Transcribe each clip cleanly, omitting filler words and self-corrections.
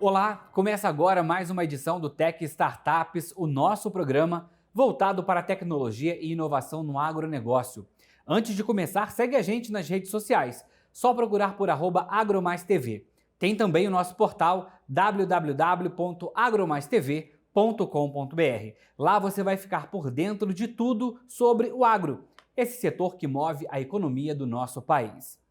Olá, começa agora mais uma edição do Tech Startups, o nosso programa voltado para a tecnologia e inovação no agronegócio. Antes de começar, segue a gente nas redes sociais, só procurar por @agromaistv. Tem também o nosso portal www.agromaistv.com.br. Lá você vai ficar por dentro de tudo sobre o agro, esse setor que move a economia do nosso país.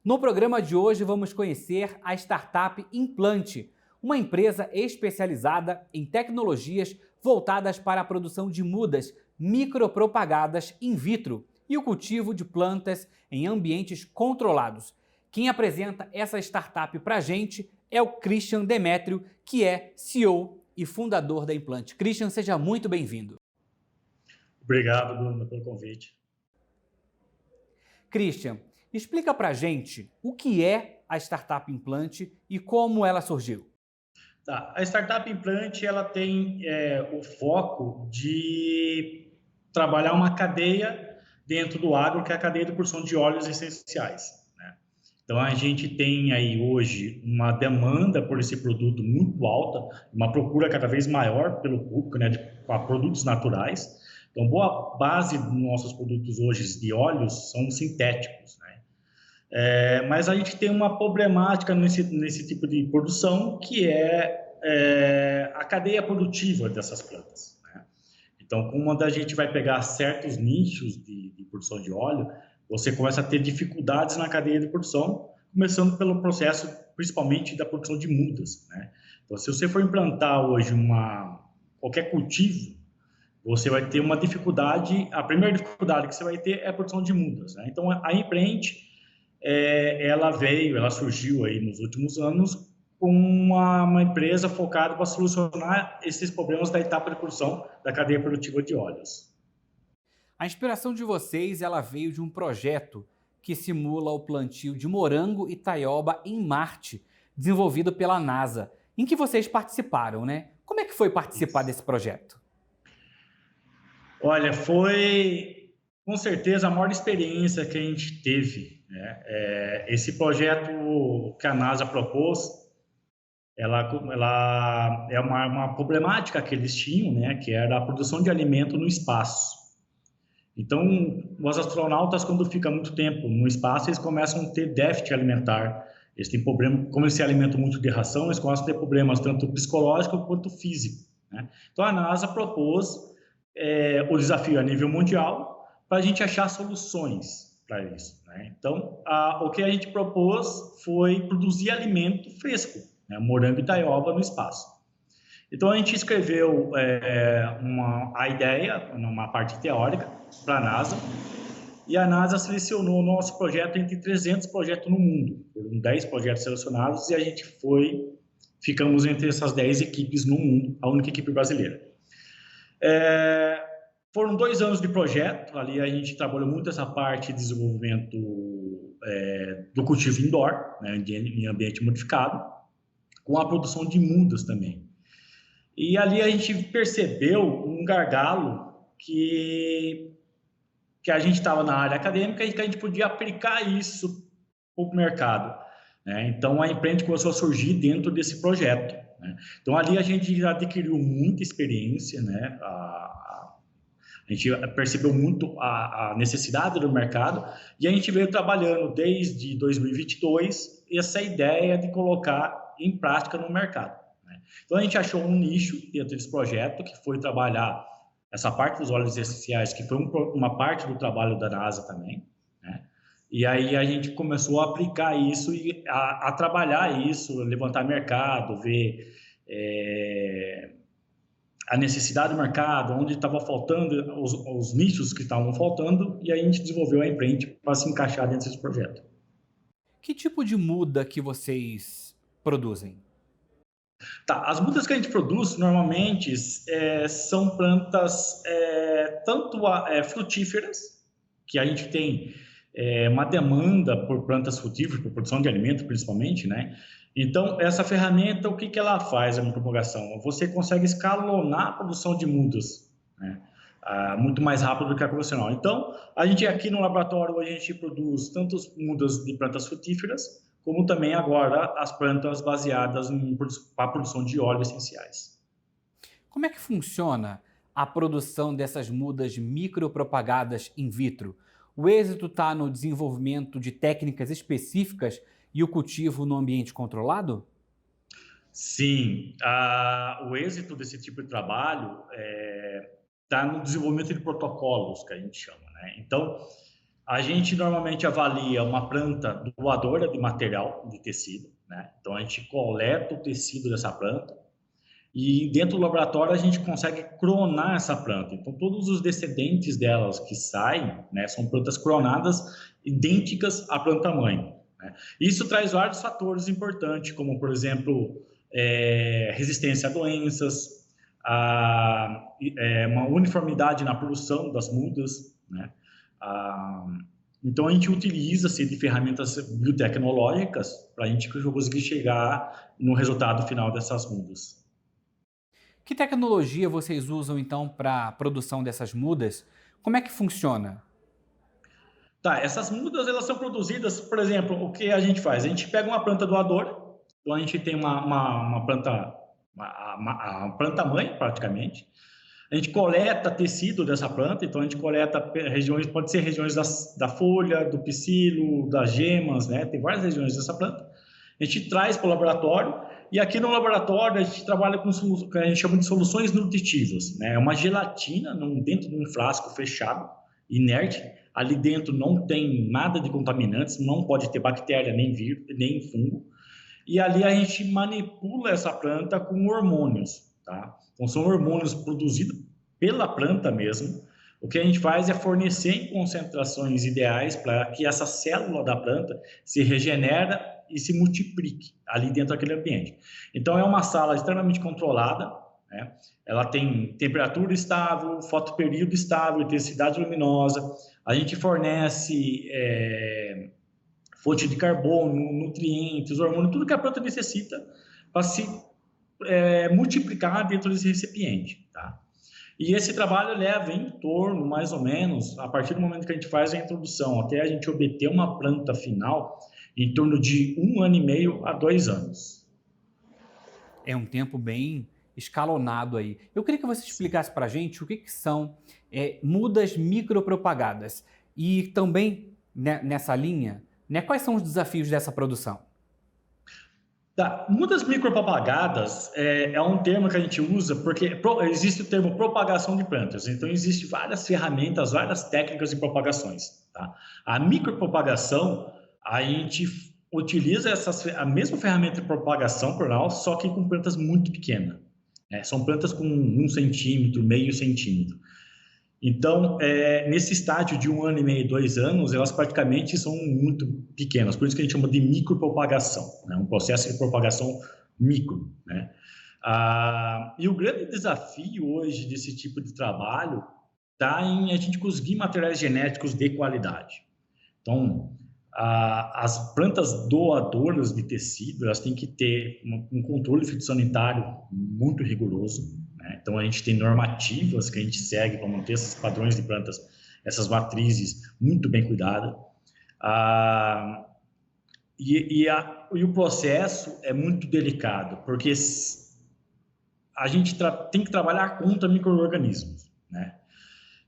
No programa de hoje vamos conhecer a startup Implante, uma empresa especializada em tecnologias voltadas para a produção de mudas micropropagadas in vitro e o cultivo de plantas em ambientes controlados. Quem apresenta essa startup para a gente é o Christian Demétrio, que é CEO e fundador da Implante. Christian, seja muito bem-vindo. Obrigado, Bruno, pelo convite. Christian, explica para a gente o que é a startup Implante e como ela surgiu. Tá. A startup Implante ela tem o foco de trabalhar uma cadeia dentro do agro, que é a cadeia de produção de óleos essenciais, né? Então, a gente tem aí hoje uma demanda por esse produto muito alta, uma procura cada vez maior pelo público, né, para produtos naturais. Então, boa base dos nossos produtos hoje de óleos são sintéticos, né? Mas a gente tem uma problemática nesse tipo de produção, que é a cadeia produtiva dessas plantas, né? Então, quando a gente vai pegar certos nichos de produção de óleo, você começa a ter dificuldades na cadeia de produção, começando pelo processo, principalmente, da produção de mudas, né? Então, se você for implantar hoje qualquer cultivo, você vai ter uma dificuldade. A primeira dificuldade que você vai ter é a produção de mudas, né? Então, a Implante ela surgiu aí nos últimos anos com uma empresa focada para solucionar esses problemas da etapa de produção da cadeia produtiva de óleos. A inspiração de vocês ela veio de um projeto que simula o plantio de morango e taioba em Marte, desenvolvido pela NASA, em que vocês participaram, né? Como é que foi participar desse projeto? Olha, foi com certeza a maior experiência que a gente teve, né? Esse projeto que a NASA propôs, ela é uma problemática que eles tinham, né? Que era a produção de alimento no espaço. Então, os astronautas, quando ficam muito tempo no espaço, eles começam a ter déficit alimentar. Eles têm problema, como eles se alimentam muito de ração, eles começam a ter problemas tanto psicológico quanto físico, né? Então, a NASA propôs o desafio a nível mundial para a gente achar soluções para isso, né? Então, o que a gente propôs foi produzir alimento fresco, né? Morango e taioba no espaço. Então, a gente escreveu a ideia, numa parte teórica, para a NASA, e a NASA selecionou o nosso projeto entre 300 projetos no mundo. Foram 10 projetos selecionados e a gente ficamos entre essas 10 equipes no mundo, a única equipe brasileira. Foram 2 anos de projeto, ali a gente trabalhou muito essa parte de desenvolvimento do cultivo indoor, né, em ambiente modificado, com a produção de mudas também. E ali a gente percebeu um gargalo que a gente estava na área acadêmica e que a gente podia aplicar isso para o mercado, né? Então, a Implante começou a surgir dentro desse projeto, né? Então, ali a gente já adquiriu muita experiência, né? A gente percebeu muito a necessidade do mercado e a gente veio trabalhando desde 2022 essa ideia de colocar em prática no mercado, né? Então, a gente achou um nicho dentro desse projeto, que foi trabalhar essa parte dos óleos essenciais, que foi uma parte do trabalho da NASA também, né? E aí a gente começou a aplicar isso e a trabalhar isso, levantar mercado, ver a necessidade do mercado, onde estava faltando, os nichos que estavam faltando, e aí a gente desenvolveu a Implante para se encaixar dentro desse projeto. Que tipo de muda que vocês produzem? Tá, as mudas que a gente produz normalmente são plantas tanto frutíferas, que a gente tem uma demanda por plantas frutíferas, por produção de alimento principalmente, né? Então, essa ferramenta, o que ela faz, a micropropagação? Você consegue escalonar a produção de mudas, né? Muito mais rápido do que a convencional. Então, a gente aqui no laboratório, a gente produz tanto mudas de plantas frutíferas, como também agora as plantas baseadas para a produção de óleos essenciais. Como é que funciona a produção dessas mudas micropropagadas in vitro? O êxito está no desenvolvimento de técnicas específicas e o cultivo no ambiente controlado? Sim, o êxito desse tipo de trabalho está no desenvolvimento de protocolos, que a gente chama, né? Então, a gente normalmente avalia uma planta doadora de material de tecido, né? Então, a gente coleta o tecido dessa planta e dentro do laboratório a gente consegue clonar essa planta. Então, todos os descendentes delas que saem, né, são plantas clonadas idênticas à planta-mãe, né? Isso traz vários fatores importantes, como, por exemplo, resistência a doenças, uma uniformidade na produção das mudas, né? Então, a gente utiliza-se de ferramentas biotecnológicas para a gente conseguir chegar no resultado final dessas mudas. Que tecnologia vocês usam então para a produção dessas mudas? Como é que funciona? Tá, essas mudas elas são produzidas, por exemplo, o que a gente faz? A gente pega uma planta doadora, então a gente tem uma planta, a planta mãe praticamente. A gente coleta tecido dessa planta, então a gente coleta regiões, pode ser regiões da folha, do psilo, das gemas, né? Tem várias regiões dessa planta. A gente traz para o laboratório e aqui no laboratório a gente trabalha com o que a gente chama de soluções nutritivas, né? É uma gelatina dentro de um frasco fechado, inerte. Ali dentro não tem nada de contaminantes, não pode ter bactéria, nem vírus, nem fungo. E ali a gente manipula essa planta com hormônios, tá? Então são hormônios produzidos pela planta mesmo. O que a gente faz é fornecer em concentrações ideais para que essa célula da planta se regenere e se multiplique ali dentro daquele ambiente. Então é uma sala extremamente controlada, né? Ela tem temperatura estável, fotoperíodo estável, intensidade luminosa. A gente fornece fonte de carbono, nutrientes, hormônios, tudo que a planta necessita para se multiplicar dentro desse recipiente, tá? E esse trabalho leva em torno, mais ou menos, a partir do momento que a gente faz a introdução, até a gente obter uma planta final, em torno de 1 ano e meio a 2 anos. É um tempo bem escalonado aí. Eu queria que você explicasse para a gente o que são mudas micropropagadas e também nessa linha, né, quais são os desafios dessa produção? Tá. Mudas micropropagadas é um termo que a gente usa porque existe o termo propagação de plantas. Então, existem várias ferramentas, várias técnicas de propagações. Tá? A micropropagação, a gente utiliza a mesma ferramenta de propagação plural, só que com plantas muito pequenas, né? São plantas com 1 centímetro, meio centímetro. Então, nesse estágio de 1 ano e meio, 2 anos, elas praticamente são muito pequenas, por isso que a gente chama de micropropagação, né? Um processo de propagação micro, né? E o grande desafio hoje desse tipo de trabalho está em a gente conseguir materiais genéticos de qualidade. Então, as plantas doadoras de tecido, elas têm que ter um controle fitossanitário muito rigoroso, né? Então, a gente tem normativas que a gente segue para manter esses padrões de plantas, essas matrizes muito bem cuidadas. E o processo é muito delicado, porque a gente tem que trabalhar contra micro-organismos, né?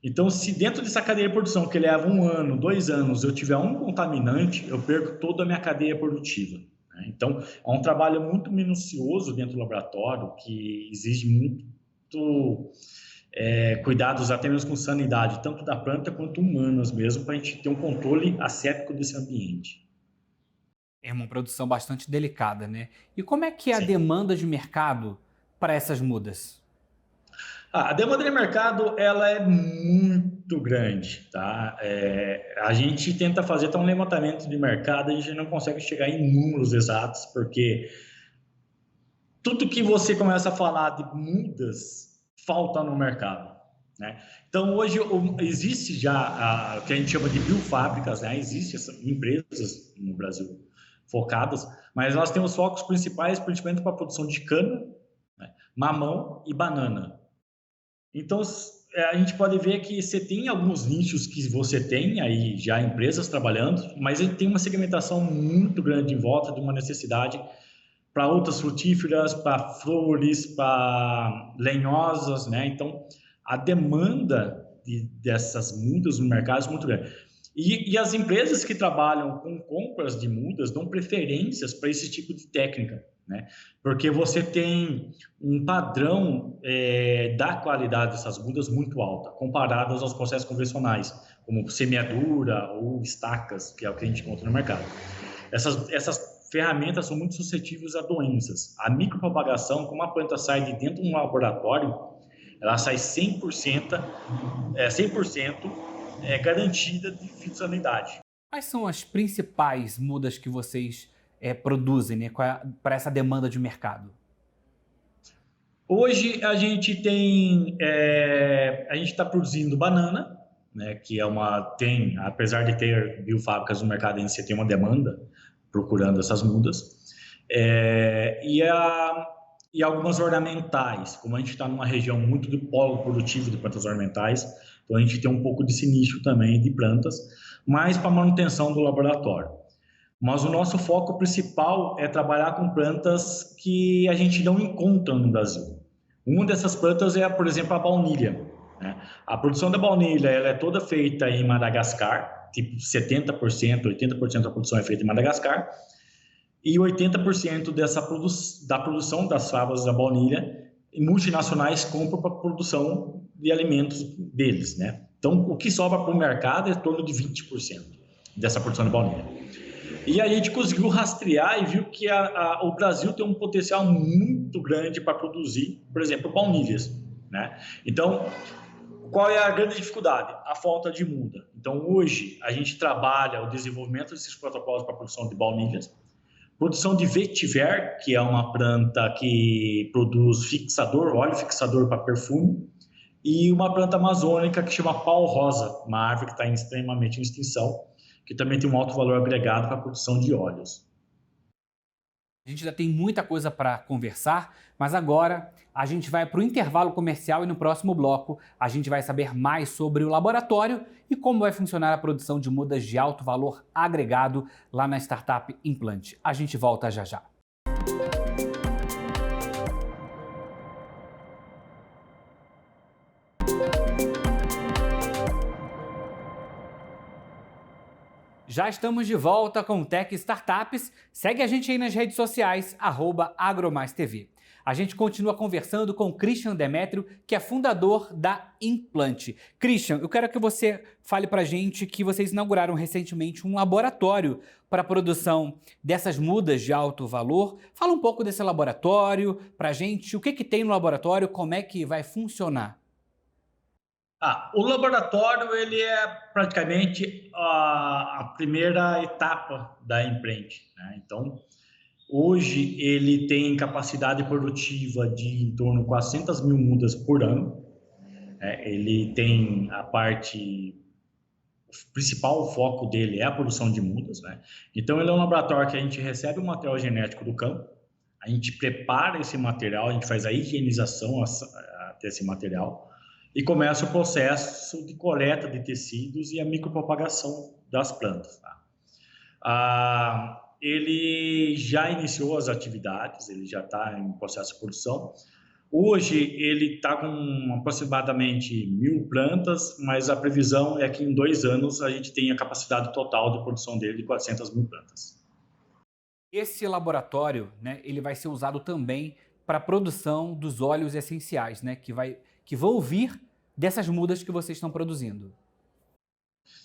Então, se dentro dessa cadeia de produção, que leva 1 ano, 2 anos, eu tiver um contaminante, eu perco toda a minha cadeia produtiva, né? Então, é um trabalho muito minucioso dentro do laboratório, que exige muito cuidados, até mesmo com sanidade, tanto da planta quanto humanas mesmo, para a gente ter um controle asséptico desse ambiente. É uma produção bastante delicada, né? E como é que é a Sim. demanda de mercado para essas mudas? A demanda de mercado ela é muito grande, tá? A gente tenta fazer um levantamento de mercado, a gente não consegue chegar em números exatos, porque tudo que você começa a falar de mudas falta no mercado, né? Então hoje existe já o que a gente chama de biofábricas, né? Existem essas empresas no Brasil focadas, mas elas têm os focos principais, principalmente para a produção de cana, né? Mamão e banana. Então, a gente pode ver que você tem alguns nichos que você tem aí já empresas trabalhando, mas ele tem uma segmentação muito grande em volta de uma necessidade para outras frutíferas, para flores, para lenhosas, né? Então, a demanda dessas mudas no mercado é muito grande. E as empresas que trabalham com compras de mudas dão preferências para esse tipo de técnica, né? Porque você tem um padrão da qualidade dessas mudas muito alta, comparadas aos processos convencionais, como semeadura ou estacas, que é o que a gente encontra no mercado. Essas ferramentas são muito suscetíveis a doenças. A micropropagação, como a planta sai de dentro de um laboratório, ela sai 100%, 100% garantida de fitossanidade. Quais são as principais mudas que vocês produzem, né, para essa demanda de mercado? Hoje a gente está produzindo banana, né, que apesar de ter biofábricas no mercado, ainda você tem uma demanda procurando essas mudas, e algumas ornamentais, como a gente está numa região muito do polo produtivo de plantas ornamentais, então a gente tem um pouco desse nicho também de plantas, mas para manutenção do laboratório. Mas o nosso foco principal é trabalhar com plantas que a gente não encontra no Brasil. Uma dessas plantas é, por exemplo, a baunilha, né? A produção da baunilha ela é toda feita em Madagascar, tipo 70%, 80% da produção é feita em Madagascar, e 80% da produção das favas da baunilha, multinacionais compram para a produção de alimentos deles, né? Então, o que sobra para o mercado é em torno de 20% dessa produção de baunilha. E a gente conseguiu rastrear e viu que o Brasil tem um potencial muito grande para produzir, por exemplo, baunilhas, né? Então, qual é a grande dificuldade? A falta de muda. Então, hoje, a gente trabalha o desenvolvimento desses protocolos para a produção de baunilhas, produção de vetiver, que é uma planta que produz óleo fixador para perfume, e uma planta amazônica que chama pau-rosa, uma árvore que está extremamente em extinção, que também tem um alto valor agregado para a produção de óleos. A gente ainda tem muita coisa para conversar, mas agora a gente vai para o intervalo comercial e no próximo bloco a gente vai saber mais sobre o laboratório e como vai funcionar a produção de mudas de alto valor agregado lá na startup Implante. A gente volta já já. Já estamos de volta com o Tech Startups. Segue a gente aí nas redes sociais, @AgroMaisTV. A gente continua conversando com o Christian Demétrio, que é fundador da Implante. Christian, eu quero que você fale pra gente que vocês inauguraram recentemente um laboratório para a produção dessas mudas de alto valor. Fala um pouco desse laboratório pra gente, o que tem no laboratório, como é que vai funcionar. O laboratório ele é praticamente a primeira etapa da Implante, né? Então, hoje ele tem capacidade produtiva de em torno de 400 mil mudas por ano. Ele tem o principal foco dele é a produção de mudas, né? Então, ele é um laboratório que a gente recebe o material genético do campo, a gente prepara esse material, a gente faz a higienização desse material, e começa o processo de coleta de tecidos e a micropropagação das plantas, tá? Ele já iniciou as atividades, ele já está em processo de produção. Hoje ele está com aproximadamente 1.000 plantas, mas a previsão é que em 2 anos a gente tenha a capacidade total de produção dele de 400 mil plantas. Esse laboratório, né, ele vai ser usado também para a produção dos óleos essenciais, né, que vão vir dessas mudas que vocês estão produzindo.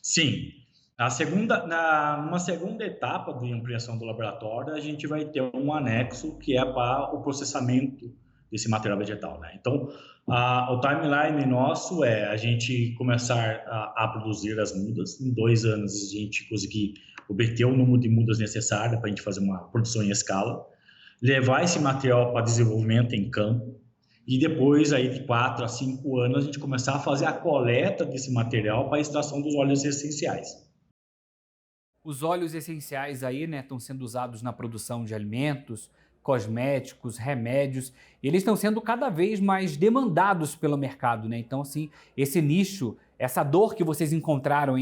Sim. Numa segunda etapa de ampliação do laboratório, a gente vai ter um anexo que é para o processamento desse material vegetal, né? Então, o timeline nosso é a gente começar a produzir as mudas. Em 2 anos, a gente conseguir obter o número de mudas necessário para a gente fazer uma produção em escala, levar esse material para desenvolvimento em campo, e depois, aí, de 4 a 5 anos, a gente começar a fazer a coleta desse material para a extração dos óleos essenciais. Os óleos essenciais aí, né, estão sendo usados na produção de alimentos, cosméticos, remédios, e eles estão sendo cada vez mais demandados pelo mercado, né? Então, assim, esse nicho, essa dor que vocês encontraram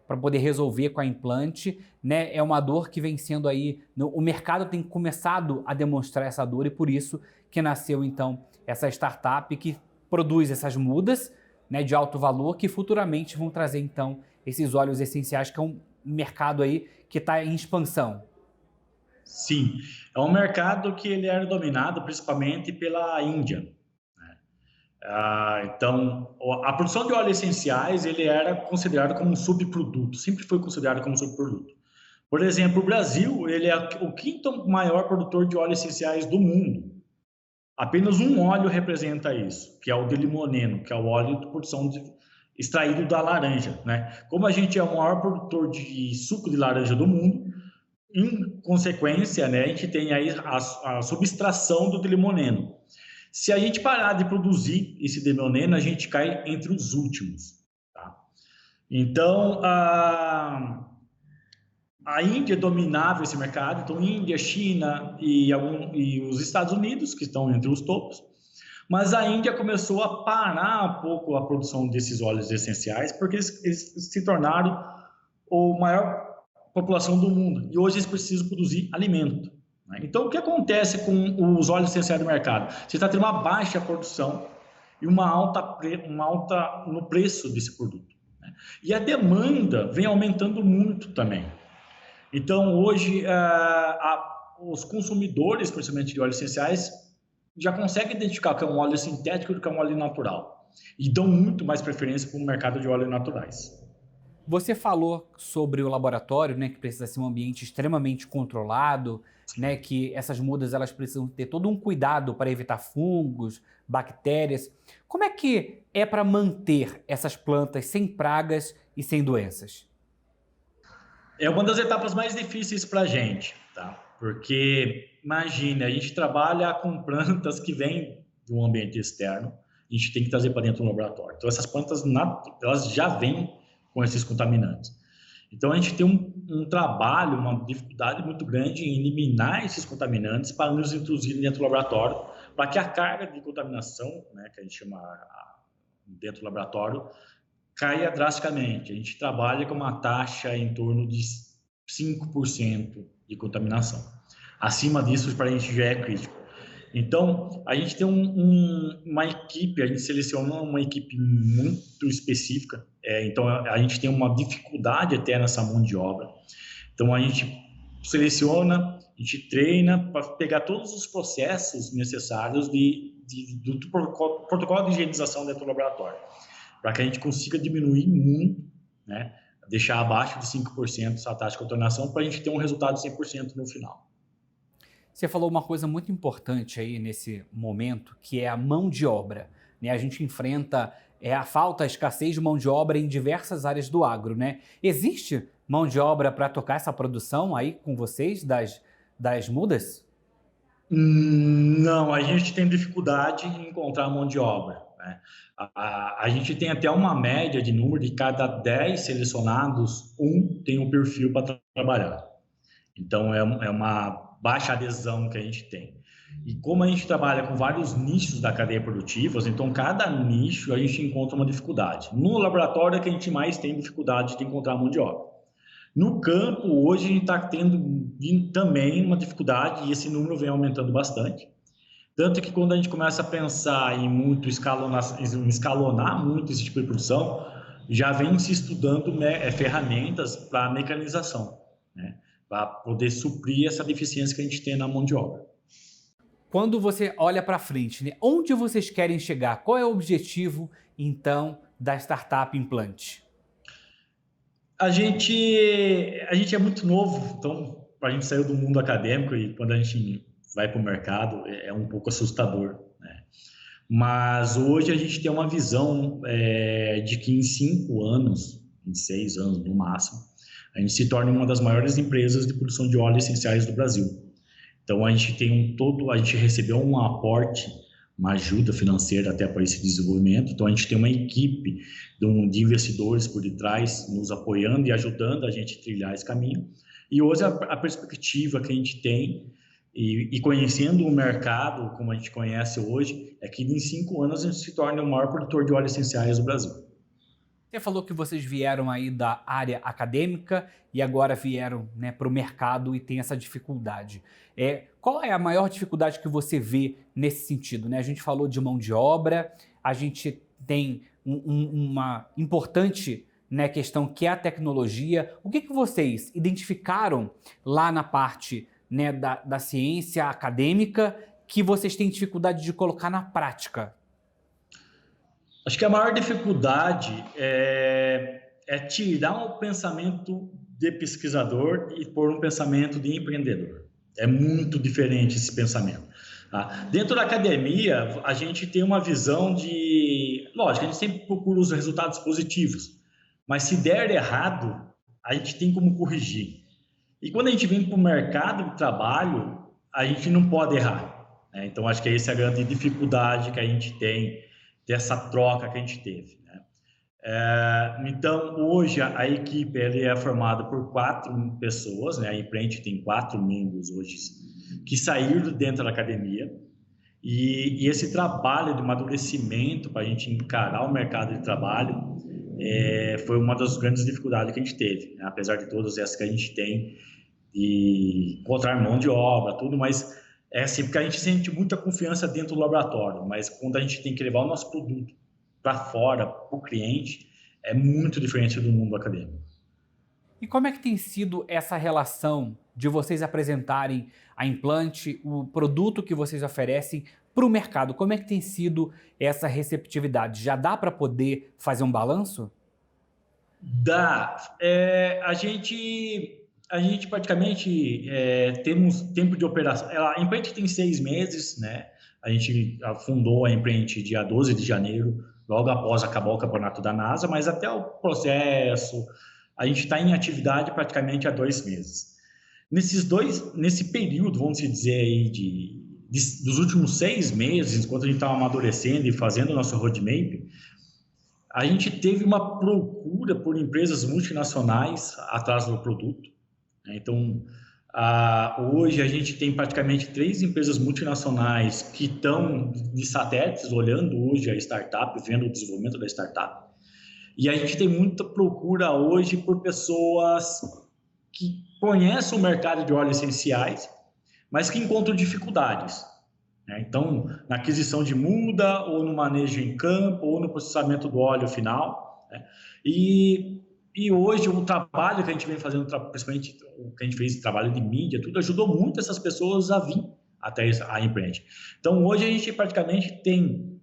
para poder resolver com a implante, né, é uma dor que vem sendo aí, o mercado tem começado a demonstrar essa dor e por isso que nasceu, então, essa startup que produz essas mudas, né, de alto valor que futuramente vão trazer, então, esses óleos essenciais, que é um mercado aí que está em expansão. Sim, é um mercado que ele era dominado principalmente pela Índia. Então, a produção de óleos essenciais ele era considerado como um subproduto, sempre foi considerado como um subproduto. Por exemplo, o Brasil ele é o quinto maior produtor de óleos essenciais do mundo. Apenas um óleo representa isso, que é o de limoneno, que é o óleo de produção extraído da laranja, né? Como a gente é o maior produtor de suco de laranja do mundo, em consequência, né, a gente tem aí a subtração do de limoneno. Se a gente parar de produzir esse de limoneno, a gente cai entre os últimos, tá? Então, a Índia dominava esse mercado, então Índia, China e os Estados Unidos, que estão entre os topos, mas a Índia começou a parar um pouco a produção desses óleos essenciais, porque eles se tornaram a maior população do mundo, e hoje eles precisam produzir alimento, né? Então, o que acontece com os óleos essenciais do mercado? Você está tendo uma baixa produção e uma alta no preço desse produto, né? E a demanda vem aumentando muito também. Então, hoje, os consumidores, principalmente de óleos essenciais, já conseguem identificar que é um óleo sintético do que é um óleo natural. E dão muito mais preferência para o mercado de óleos naturais. Você falou sobre o laboratório, né, que precisa ser um ambiente extremamente controlado, né, que essas mudas elas precisam ter todo um cuidado para evitar fungos, bactérias. Como é que é para manter essas plantas sem pragas e sem doenças? É uma das etapas mais difíceis para a gente, tá? Porque, imagine, a gente trabalha com plantas que vêm do ambiente externo, a gente tem que trazer para dentro do laboratório. Então, essas plantas, elas já vêm com esses contaminantes. Então, a gente tem um trabalho, uma dificuldade muito grande em eliminar esses contaminantes para nos introduzir dentro do laboratório, para que a carga de contaminação, né, que a gente chama dentro do laboratório, caia drasticamente. A gente trabalha com uma taxa em torno de 5% de contaminação. Acima disso, para a gente já é crítico. Então, a gente tem uma equipe, a gente seleciona uma equipe muito específica, então a gente tem uma dificuldade até nessa mão de obra. Então, a gente seleciona, a gente treina para pegar todos os processos necessários do protocolo de higienização dentro do laboratório, para que a gente consiga diminuir muito, né, deixar abaixo de 5% essa taxa de contaminação, para a gente ter um resultado de 100% no final. Você falou uma coisa muito importante aí nesse momento, que é a mão de obra, né? A gente enfrenta a falta, a escassez de mão de obra em diversas áreas do agro, né? Existe mão de obra para tocar essa produção aí com vocês das mudas? Não, a gente tem dificuldade em encontrar mão de obra, né? A gente tem até uma média de número de cada 10 selecionados, um tem um perfil para trabalhar. Então, é uma baixa adesão que a gente tem. E como a gente trabalha com vários nichos da cadeia produtiva, então cada nicho a gente encontra uma dificuldade. No laboratório é que a gente mais tem dificuldade de encontrar mão de obra. No campo, hoje a gente está tendo também uma dificuldade e esse número vem aumentando bastante. Tanto que quando a gente começa a pensar em muito escalonar muito esse tipo de produção, já vem se estudando ferramentas para mecanização, né? Para poder suprir essa deficiência que a gente tem na mão de obra. Quando você olha para frente, né, onde vocês querem chegar? Qual é o objetivo, então, da startup Implante? A gente é muito novo, então a gente saiu do mundo acadêmico e quando a gente vai para o mercado é um pouco assustador, né? Mas hoje a gente tem uma visão de que em 5 anos, em 6 anos no máximo, a gente se torna uma das maiores empresas de produção de óleos essenciais do Brasil. Então a gente tem a gente recebeu um aporte, uma ajuda financeira até para esse desenvolvimento. Então a gente tem uma equipe de investidores por detrás nos apoiando e ajudando a gente a trilhar esse caminho. E hoje a perspectiva que a gente tem E conhecendo o mercado, como a gente conhece hoje, é que em 5 anos a gente se torne o maior produtor de óleos essenciais do Brasil. Você falou que vocês vieram aí da área acadêmica e agora vieram, né, para o mercado e tem essa dificuldade. Qual é a maior dificuldade que você vê nesse sentido, né? A gente falou de mão de obra, a gente tem uma importante, né, questão que é a tecnologia. O que vocês identificaram lá na parte, né, da ciência acadêmica que vocês têm dificuldade de colocar na prática? Acho que a maior dificuldade é tirar o pensamento de pesquisador e pôr um pensamento de empreendedor. É muito diferente esse pensamento. Tá? Dentro da academia, a gente tem uma visão de... Lógico, a gente sempre procura os resultados positivos, mas se der errado, a gente tem como corrigir. E quando a gente vem para o mercado de trabalho, a gente não pode errar, né? Então, acho que essa é a grande dificuldade que a gente tem dessa troca que a gente teve, né? Então, hoje, a equipe é formada por 4 pessoas, né? A Imprente tem 4 membros hoje que saíram dentro da academia. E esse trabalho de amadurecimento para a gente encarar o mercado de trabalho foi uma das grandes dificuldades que a gente teve, né? Apesar de todas essas que a gente tem, de encontrar mão de obra, tudo, mas é assim, porque a gente sente muita confiança dentro do laboratório, mas quando a gente tem que levar o nosso produto para fora, para o cliente, é muito diferente do mundo acadêmico. E como é que tem sido essa relação de vocês apresentarem a Implante, o produto que vocês oferecem para o mercado? Como é que tem sido essa receptividade? Já dá para poder fazer um balanço? Dá. A gente praticamente temos tempo de operação. A Imprente tem 6 meses, né? A gente fundou a Imprente dia 12 de janeiro, logo após acabar o campeonato da NASA, mas até o processo, a gente está em atividade praticamente há 2 meses. Nesse período, vamos dizer aí, dos últimos 6 meses, enquanto a gente estava amadurecendo e fazendo o nosso roadmap, a gente teve uma procura por empresas multinacionais atrás do produto. Então, hoje a gente tem praticamente 3 empresas multinacionais que estão de satélites olhando hoje a startup, vendo o desenvolvimento da startup. E a gente tem muita procura hoje por pessoas que conhecem o mercado de óleos essenciais, mas que encontram dificuldades. Então, na aquisição de muda, ou no manejo em campo, ou no processamento do óleo final, né? E hoje o trabalho que a gente vem fazendo, principalmente o que a gente fez, trabalho de mídia, tudo ajudou muito essas pessoas a vir até a Imprente. Então, hoje a gente praticamente tem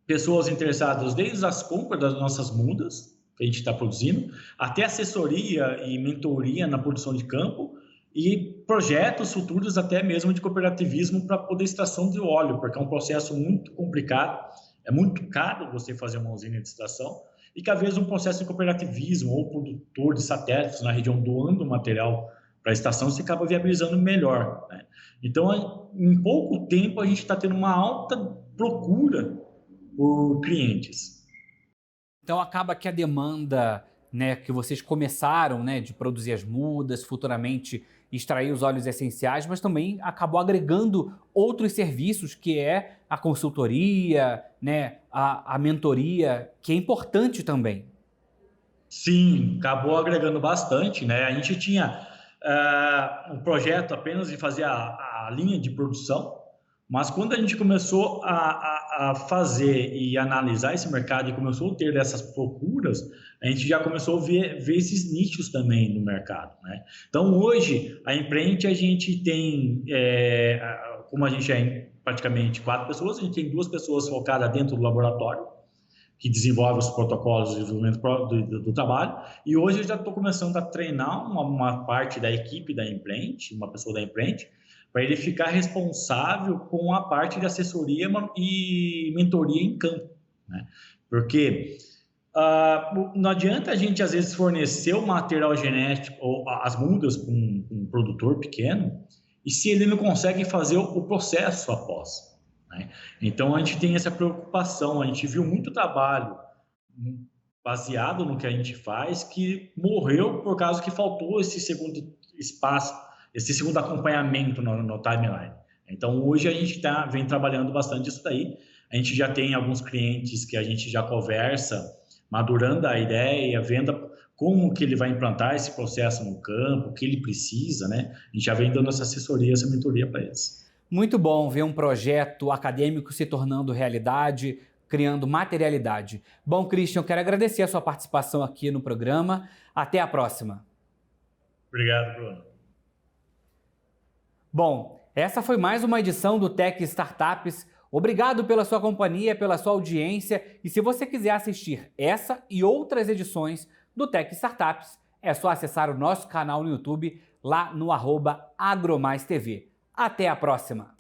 pessoas interessadas desde as compras das nossas mudas, que a gente está produzindo, até assessoria e mentoria na produção de campo, e projetos futuros até mesmo de cooperativismo para poder extração de óleo, porque é um processo muito complicado, é muito caro você fazer uma usina de extração, e que às vezes um processo de cooperativismo ou produtor de satélites na região doando material para a estação, você acaba viabilizando melhor, né? Então, em pouco tempo, a gente está tendo uma alta procura por clientes. Então acaba que a demanda, né, que vocês começaram, né, de produzir as mudas, futuramente extrair os óleos essenciais, mas também acabou agregando outros serviços, que é a consultoria, né, a mentoria, que é importante também. Sim, acabou agregando bastante, né? A gente tinha um projeto apenas de fazer a linha de produção, mas quando a gente começou a fazer e analisar esse mercado e começou a ter essas procuras, a gente já começou a ver esses nichos também no mercado, né? Então, hoje, a Imprente, a gente tem, como a gente é praticamente 4 pessoas, a gente tem 2 pessoas focadas dentro do laboratório, que desenvolve os protocolos de desenvolvimento do trabalho, e hoje eu já estou começando a treinar uma parte da equipe da Imprente, uma pessoa da Imprente, para ele ficar responsável com a parte de assessoria e mentoria em campo, né? Porque não adianta a gente, às vezes, fornecer o material genético ou as mudas para um produtor pequeno, e se ele não consegue fazer o processo após, né? Então, a gente tem essa preocupação, a gente viu muito trabalho baseado no que a gente faz, que morreu por causa que faltou esse segundo espaço esse segundo acompanhamento no timeline. Então, hoje a gente vem trabalhando bastante isso daí. A gente já tem alguns clientes que a gente já conversa, madurando a ideia, vendo como que ele vai implantar esse processo no campo, o que ele precisa, né? A gente já vem dando essa assessoria, essa mentoria para eles. Muito bom ver um projeto acadêmico se tornando realidade, criando materialidade. Bom, Christian, eu quero agradecer a sua participação aqui no programa. Até a próxima. Obrigado, Bruno. Bom, essa foi mais uma edição do Tech Startups. Obrigado pela sua companhia, pela sua audiência. E se você quiser assistir essa e outras edições do Tech Startups, é só acessar o nosso canal no YouTube, lá no @AgroMaisTV. Até a próxima!